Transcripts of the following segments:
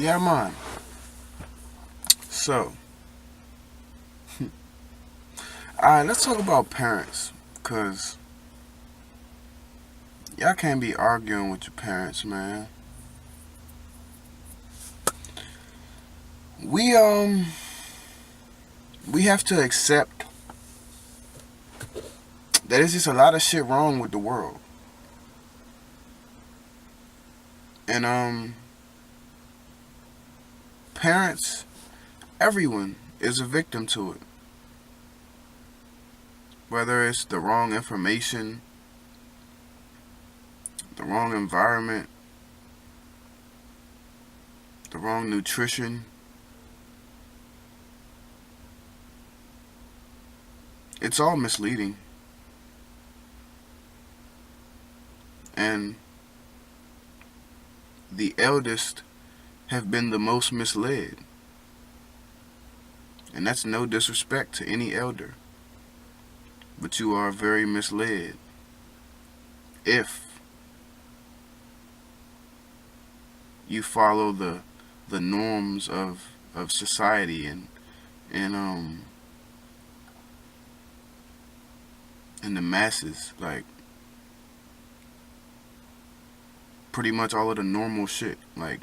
Yeah, man. So, alright, let's talk about parents. Because y'all can't be arguing with your parents, man. We, we have to accept that there's just a lot of shit wrong with the world. And, parents, everyone is a victim to it. Whether it's the wrong information, the wrong environment, the wrong nutrition. It's all misleading. And the eldest have been the most misled. And that's no disrespect to any elder. But you are very misled if you follow the norms of society and and the masses, like pretty much all of the normal shit, like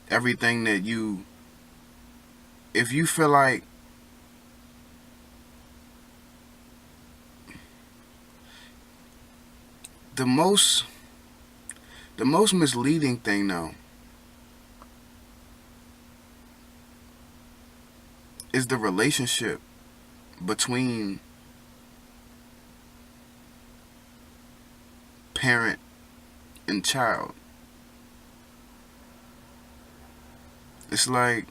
everything that you, if you feel like the most the most misleading thing though is the relationship between parent and child. It's like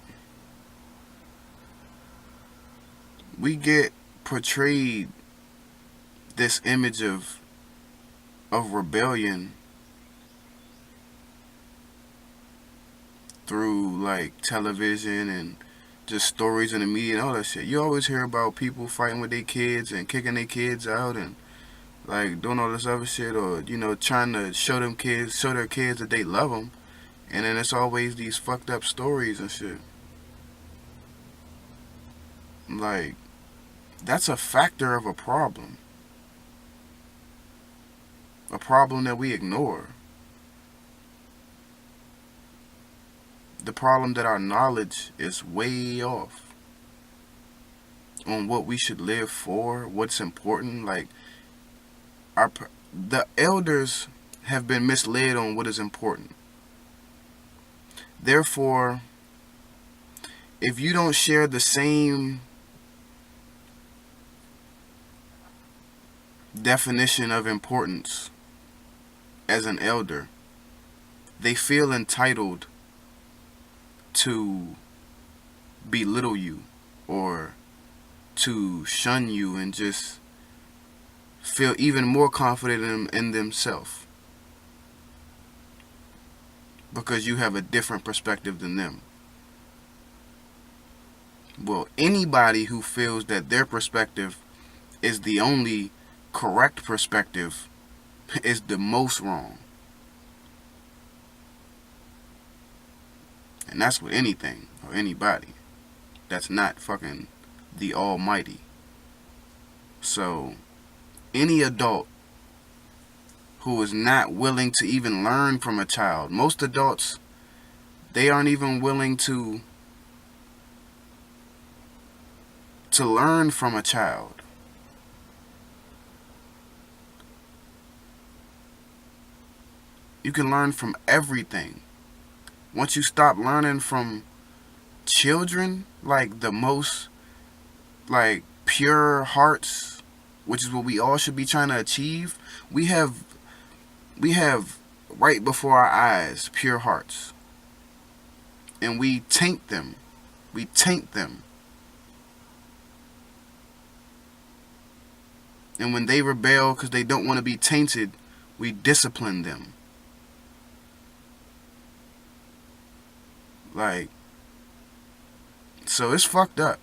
we get portrayed this image of rebellion through like television and just stories in the media and all that shit. You always hear about people fighting with their kids and kicking their kids out and like doing all this other shit, or trying to show their kids that they love them, and then it's always these fucked up stories and shit. Like, that's a factor of a problem that we ignore, the problem that our knowledge is way off on what we should live for, what's important. Like, the elders have been misled on what is important. Therefore, if you don't share the same definition of importance as an elder, they feel entitled to belittle you or to shun you and just feel even more confident in themselves because you have a different perspective than them. Well, anybody who feels that their perspective is the only correct perspective is the most wrong. And that's with anything or anybody that's not fucking the Almighty. So, any adult who is not willing to even learn from a child, most adults, they aren't even willing to learn from a child. You can learn from everything. Once you stop learning from children, like the most like pure hearts, which is what we all should be trying to achieve, we have right before our eyes pure hearts, and we taint them. We taint them. And when they rebel because they don't want to be tainted, we discipline them. Like, so it's fucked up.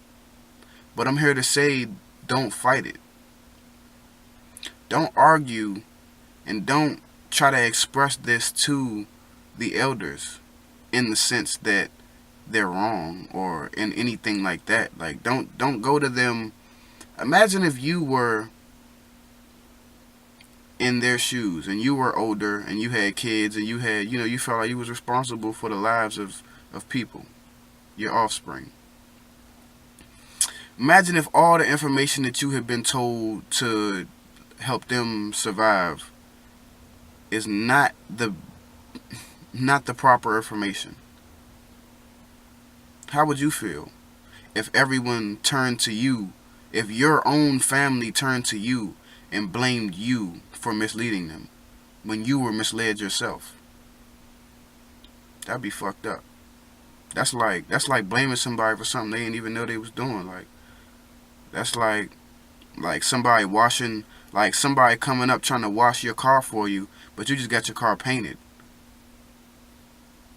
But I'm here to say, don't fight it. Don't argue and don't try to express this to the elders. in the sense that they're wrong or in anything like that. Like don't go to them. Imagine if you were in their shoes and you were older and you had kids and you had, you felt like you was responsible for the lives of people, your offspring. Imagine if all the information that you had been told to help them survive is not the proper information. How would you feel if everyone turned to you, if your own family turned to you and blamed you for misleading them when you were misled yourself? That'd be fucked up. That's like blaming somebody for something they didn't even know they was doing. Like that's like somebody coming up trying to wash your car for you, but you just got your car painted.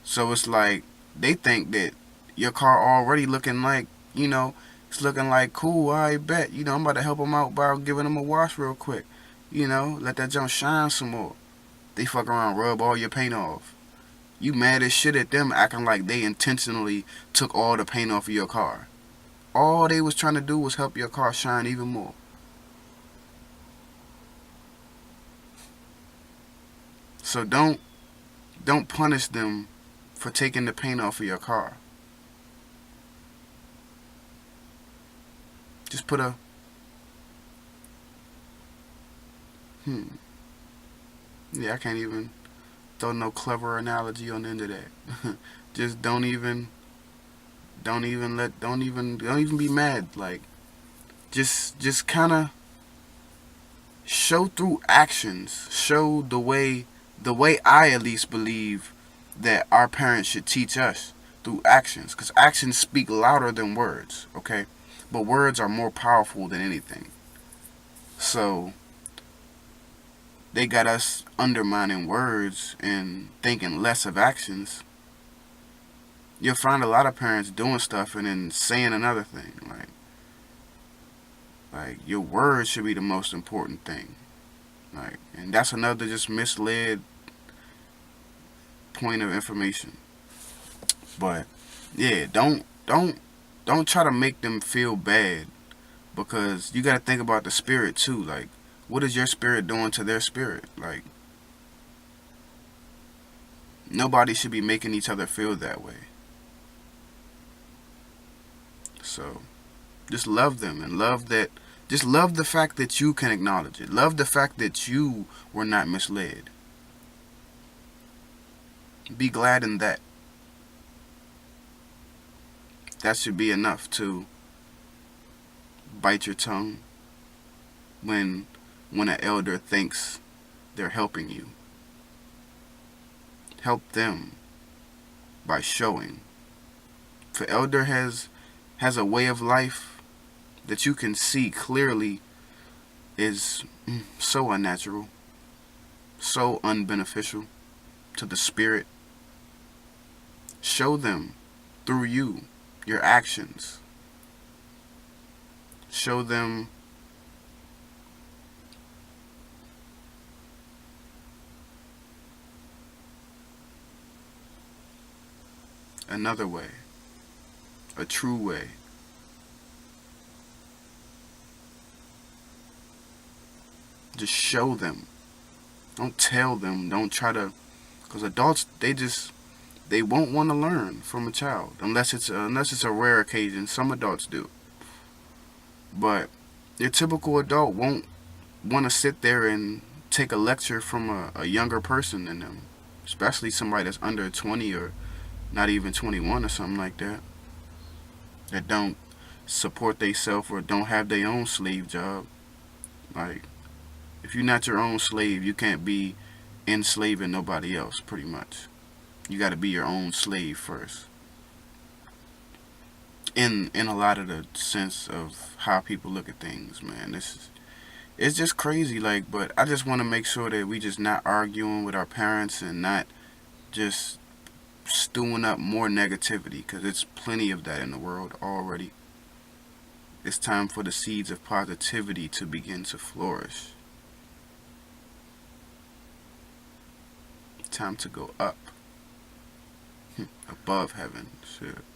So it's like they think that your car already looking like, it's looking like cool. I bet, I'm about to help them out by giving them a wash real quick. Let that junk shine some more. They fuck around, rub all your paint off. You mad as shit at them acting like they intentionally took all the paint off of your car. All they was trying to do was help your car shine even more. So don't punish them for taking the paint off of your car. Just put a yeah, I can't even throw no clever analogy on the end of that. Just don't even be mad. Like just kind of show through actions. Show the way I at least believe that our parents should teach us through actions, because actions speak louder than words. Okay, but words are more powerful than anything. So they got us undermining words and thinking less of actions. You'll find a lot of parents doing stuff and then saying another thing. Like your words should be the most important thing. Like, and that's another just misled point of information. But yeah, don't try to make them feel bad, because you got to think about the spirit too. Like, what is your spirit doing to their spirit? Like, nobody should be making each other feel that way. So just love them and love that. Just love the fact that you can acknowledge it. Love the fact that you were not misled. Be glad in that. That should be enough to bite your tongue when an elder thinks they're helping you. Help them by showing. If an elder has a way of life that you can see clearly is so unnatural, so unbeneficial to the spirit, show them through you, your actions. Show them another way, a true way. Just show them. Don't tell them. Don't try to, because adults, they won't want to learn from a child unless it's a rare occasion. Some adults do, but your typical adult won't want to sit there and take a lecture from a younger person than them, especially somebody that's under 20 or not even 21 or something like that, that don't support themselves or don't have their own slave job. Like, if you're not your own slave, you can't be enslaving nobody else, pretty much. You got to be your own slave first. In a lot of the sense of how people look at things, man, it's just crazy. Like, but I just want to make sure that we just not arguing with our parents and not just stewing up more negativity, because it's plenty of that in the world already. It's time for the seeds of positivity to begin to flourish. Time to go up. above heaven. Shit.